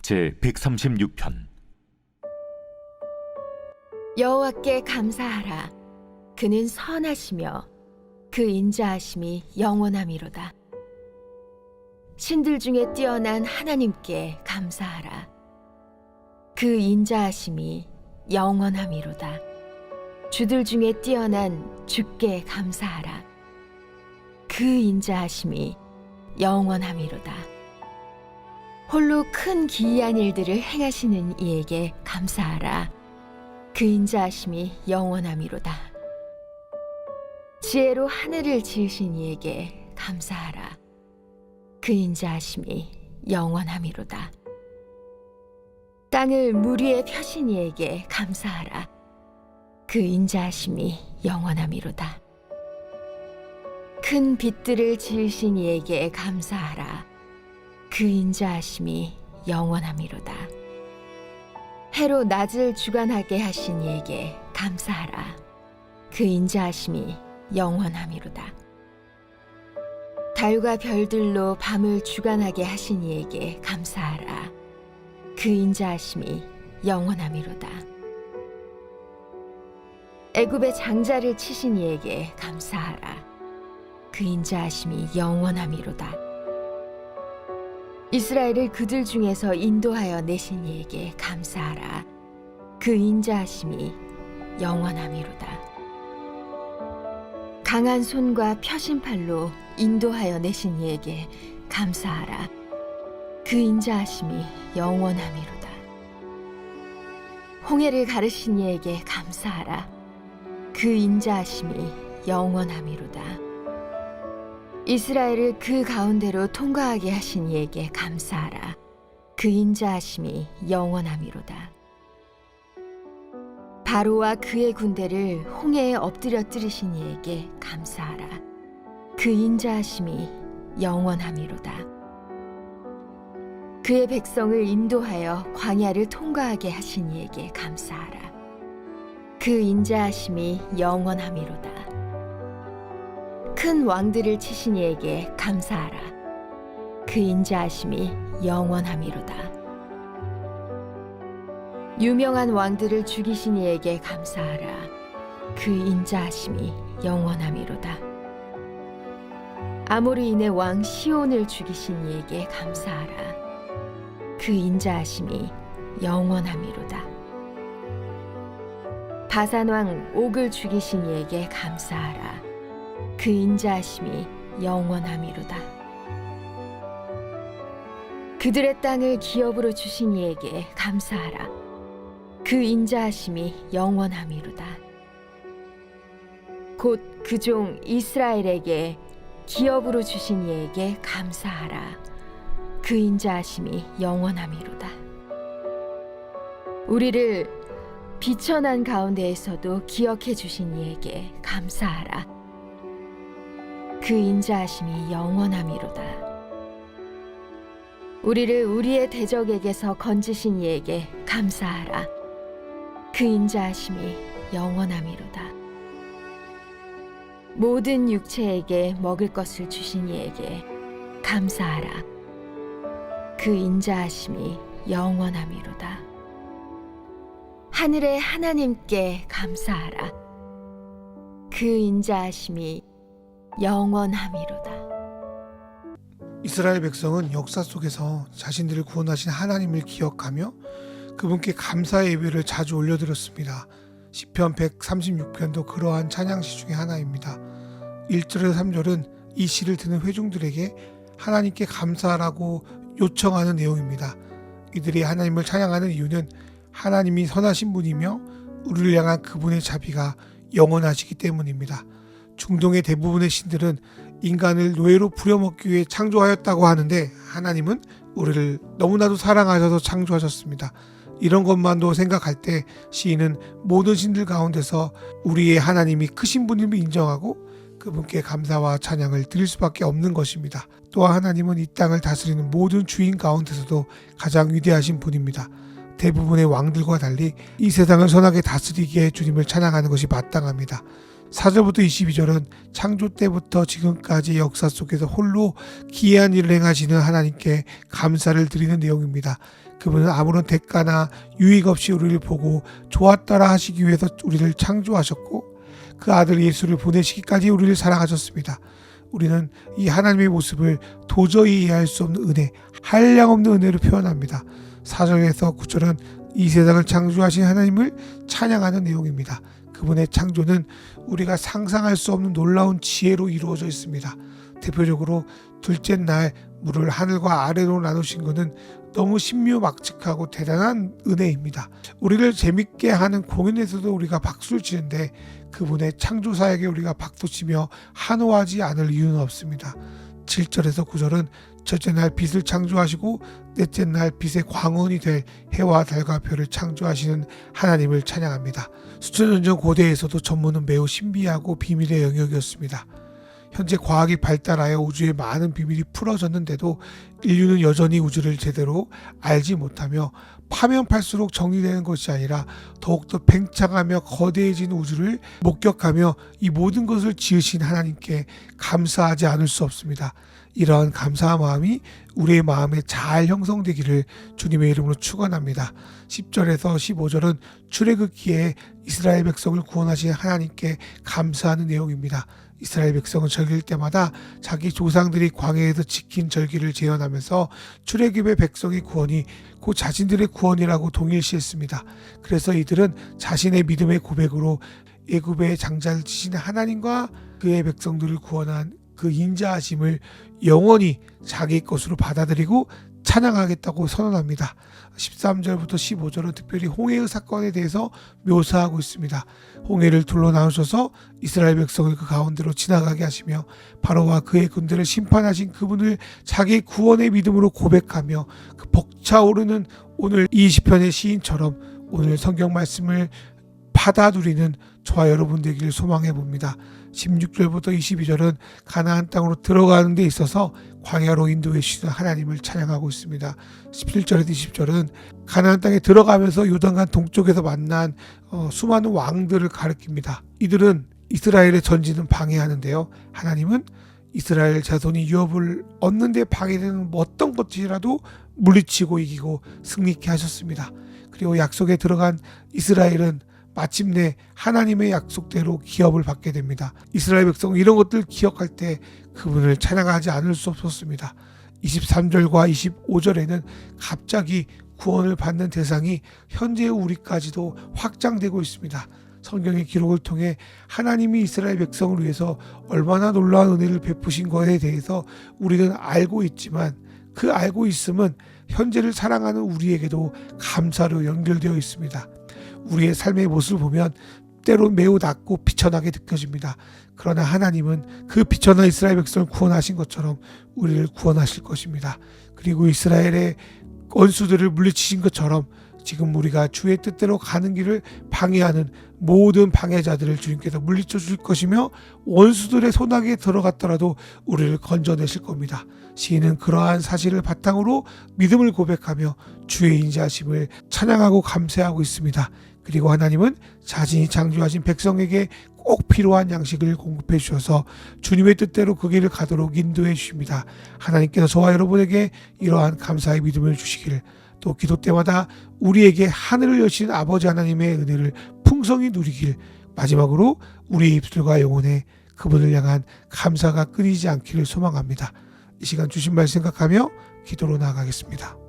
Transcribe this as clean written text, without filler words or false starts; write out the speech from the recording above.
제 136편. 여호와께 감사하라. 그는 선하시며 그 인자하심이 영원함이로다. 신들 중에 뛰어난 하나님께 감사하라. 그 인자하심이 영원함이로다. 주들 중에 뛰어난 주께 감사하라. 그 인자하심이 영원함이로다. 홀로 큰 기이한 일들을 행하시는 이에게 감사하라. 그 인자하심이 영원함이로다. 지혜로 하늘을 지으신 이에게 감사하라. 그 인자하심이 영원함이로다. 땅을 물 위에 펴신 이에게 감사하라. 그 인자하심이 영원함이로다. 큰 빛들을 지으신 이에게 감사하라. 그 인자하심이 영원함이로다. 해로 낮을 주관하게 하신 이에게 감사하라. 그 인자하심이 영원함이로다. 달과 별들로 밤을 주관하게 하신 이에게 감사하라. 그 인자하심이 영원함이로다. 애굽의 장자를 치신 이에게 감사하라. 그 인자하심이 영원함이로다. 이스라엘을 그들 중에서 인도하여 내신 이에게 감사하라. 그 인자하심이 영원함이로다. 강한 손과 펴신 팔로 인도하여 내신 이에게 감사하라. 그 인자하심이 영원함이로다. 홍해를 가르신 이에게 감사하라. 그 인자하심이 영원함이로다. 이스라엘을 그 가운데로 통과하게 하신 이에게 감사하라. 그 인자하심이 영원함이로다. 바로와 그의 군대를 홍해에 엎드려뜨리신 이에게 감사하라. 그 인자하심이 영원함이로다. 그의 백성을 인도하여 광야를 통과하게 하신 이에게 감사하라. 그 인자하심이 영원함이로다. 큰 왕들을 치신 이에게 감사하라. 그 인자하심이 영원함이로다. 유명한 왕들을 죽이신 이에게 감사하라. 그 인자하심이 영원함이로다. 아모리인의 왕 시온을 죽이신 이에게 감사하라. 그 인자하심이 영원함이로다. 바산 왕 옥을 죽이신 이에게 감사하라. 그 인자하심이 영원함이로다. 그들의 땅을 기업으로 주신 이에게 감사하라. 그 인자하심이 영원함이로다. 곧 그 종 이스라엘에게 기업으로 주신 이에게 감사하라. 그 인자하심이 영원함이로다. 우리를 비천한 가운데에서도 기억해 주신 이에게 감사하라. 그 인자하심이 영원함이로다. 우리를 우리의 대적에게서 건지신 이에게 감사하라. 그 인자하심이 영원함이로다. 모든 육체에게 먹을 것을 주신 이에게 감사하라. 그 인자하심이 영원함이로다. 하늘의 하나님께 감사하라. 그 인자하심이 영원함이로다. 이스라엘 백성은 역사 속에서 자신들을 구원하신 하나님을 기억하며 그분께 감사의 예배를 자주 올려드렸습니다. 시편 136편도 그러한 찬양시 중에 하나입니다. 1절에서 3절은 이 시를 듣는 회중들에게 하나님께 감사하라고 요청하는 내용입니다. 이들이 하나님을 찬양하는 이유는 하나님이 선하신 분이며 우리를 향한 그분의 자비가 영원하시기 때문입니다. 중동의 대부분의 신들은 인간을 노예로 부려먹기 위해 창조하였다고 하는데 하나님은 우리를 너무나도 사랑하셔서 창조하셨습니다. 이런 것만도 생각할 때 시인은 모든 신들 가운데서 우리의 하나님이 크신 분임을 인정하고 그분께 감사와 찬양을 드릴 수밖에 없는 것입니다. 또한 하나님은 이 땅을 다스리는 모든 주인 가운데서도 가장 위대하신 분입니다. 대부분의 왕들과 달리 이 세상을 선하게 다스리기에 주님을 찬양하는 것이 마땅합니다. 4절부터 22절은 창조 때부터 지금까지 역사 속에서 홀로 기이한 일을 행하시는 하나님께 감사를 드리는 내용입니다. 그분은 아무런 대가나 유익 없이 우리를 보고 좋았더라 하시기 위해서 우리를 창조하셨고 그 아들 예수를 보내시기까지 우리를 사랑하셨습니다. 우리는 이 하나님의 모습을 도저히 이해할 수 없는 은혜, 한량없는 은혜로 표현합니다. 4절에서 9절은 이 세상을 창조하신 하나님을 찬양하는 내용입니다. 그분의 창조는 우리가 상상할 수 없는 놀라운 지혜로 이루어져 있습니다. 대표적으로 둘째 날 물을 하늘과 아래로 나누신 것은 너무 신묘막측하고 대단한 은혜입니다. 우리를 재밌게 하는 공연에서도 우리가 박수를 치는데 그분의 창조사에게 우리가 박수치며 환호하지 않을 이유는 없습니다. 7절에서 9절은 첫째 날 빛을 창조하시고 넷째 날 빛의 광원이 될 해와 달과 별을 창조하시는 하나님을 찬양합니다. 수천 년 전 고대에서도 전문은 매우 신비하고 비밀의 영역이었습니다. 현재 과학이 발달하여 우주의 많은 비밀이 풀어졌는데도 인류는 여전히 우주를 제대로 알지 못하며 파면 팔수록 정리되는 것이 아니라 더욱더 팽창하며 거대해진 우주를 목격하며 이 모든 것을 지으신 하나님께 감사하지 않을 수 없습니다. 이러한 감사한 마음이 우리의 마음에 잘 형성되기를 주님의 이름으로 축원합니다. 10절에서 15절은 출애굽기에 이스라엘 백성을 구원하신 하나님께 감사하는 내용입니다. 이스라엘 백성은 절기일 때마다 자기 조상들이 광야에서 지킨 절기를 재현하면서 출애굽의 백성의 구원이 곧 자신들의 구원이라고 동일시했습니다. 그래서 이들은 자신의 믿음의 고백으로 애굽의 장자를 지시는 하나님과 그의 백성들을 구원한 그 인자하심을 영원히 자기 것으로 받아들이고 찬양하겠다고 선언합니다. 13절부터 15절은 특별히 홍해의 사건에 대해서 묘사하고 있습니다. 홍해를 둘러 나누셔서 이스라엘 백성을 그 가운데로 지나가게 하시며 바로와 그의 군대를 심판하신 그분을 자기 구원의 믿음으로 고백하며 그 벅차오르는 오늘 이 시편의 시인처럼 오늘 성경 말씀을 받아들이는 저와 여러분 되기를 소망해 봅니다. 16절부터 22절은 가나안 땅으로 들어가는 데 있어서 광야로 인도해 주시는 하나님을 찬양하고 있습니다. 17절에서 20절은 가나안 땅에 들어가면서 요단강 동쪽에서 만난 수많은 왕들을 가리킵니다. 이들은 이스라엘의 전진은 방해하는데요. 하나님은 이스라엘 자손이 유업을 얻는 데 방해되는 어떤 것이라도 물리치고 이기고 승리케 하셨습니다. 그리고 약속에 들어간 이스라엘은 마침내 하나님의 약속대로 기업을 받게 됩니다. 이스라엘 백성은 이런 것들을 기억할 때 그분을 찬양하지 않을 수 없었습니다. 23절과 25절에는 갑자기 구원을 받는 대상이 현재의 우리까지도 확장되고 있습니다. 성경의 기록을 통해 하나님이 이스라엘 백성을 위해서 얼마나 놀라운 은혜를 베푸신 것에 대해서 우리는 알고 있지만 그 알고 있음은 현재를 사랑하는 우리에게도 감사로 연결되어 있습니다. 우리의 삶의 모습을 보면 때로 매우 낮고 비천하게 느껴집니다. 그러나 하나님은 그 비천한 이스라엘 백성을 구원하신 것처럼 우리를 구원하실 것입니다. 그리고 이스라엘의 원수들을 물리치신 것처럼 지금 우리가 주의 뜻대로 가는 길을 방해하는 모든 방해자들을 주님께서 물리쳐 줄 것이며 원수들의 손아귀에 들어갔더라도 우리를 건져내실 겁니다. 시인은 그러한 사실을 바탕으로 믿음을 고백하며 주의 인자하심을 찬양하고 감사하고 있습니다. 그리고 하나님은 자신이 창조하신 백성에게 꼭 필요한 양식을 공급해 주셔서 주님의 뜻대로 그 길을 가도록 인도해 주십니다. 하나님께서 저와 여러분에게 이러한 감사의 믿음을 주시기를, 또 기도 때마다 우리에게 하늘을 여신 아버지 하나님의 은혜를 풍성히 누리길, 마지막으로 우리의 입술과 영혼에 그분을 향한 감사가 끊이지 않기를 소망합니다. 이 시간 주신 말 생각하며 기도로 나아가겠습니다.